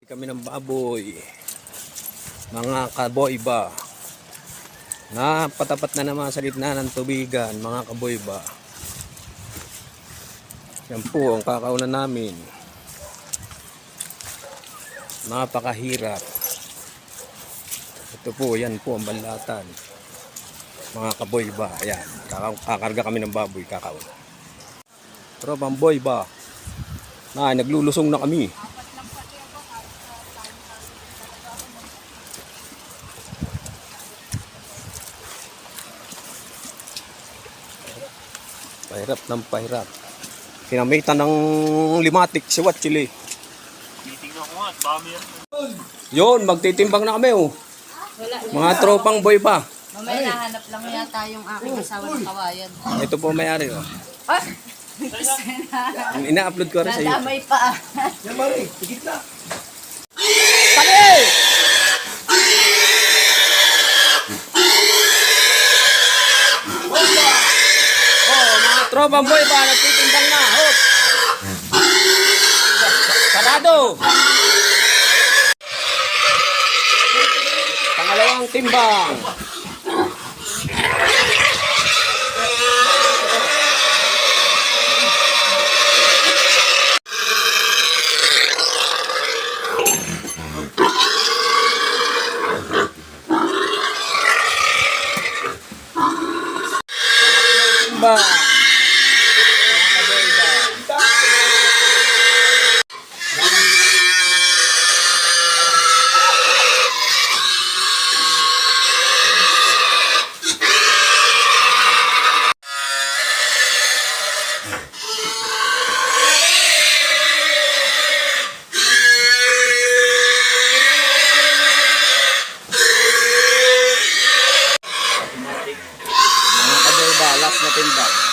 Kami ng baboy, mga kaboy ba, napatapat na naman sa gitna ng tubigan, mga kaboy ba. Yan po ang kakaunan namin. Napakahirap. Ito po, yan po ang balatan, mga kaboy ba. Ayan, kakarga kami ng baboy, kakaon. Pero boy ba, naglulusong na kami. Pahirap ng pahirap. Kinamitan ng limatik si Watchili. Titignan ko nga at dami yan. Yun, magtitimbang na kami oh. Mga tropang boy pa. Mamaya nahanap lang yata yung aking asawa ng kawayan. Ito po may-ari oh. Ah! Ina-upload ko rin sa YouTube. Nadamay pa. Yan Mari, higit na. Pake! Oh, mga tropang boy pa, nagtitimbang na. Hop! Sarado! Pangalawang timbang. Timbang. Mga kaboy ba, last na timbang.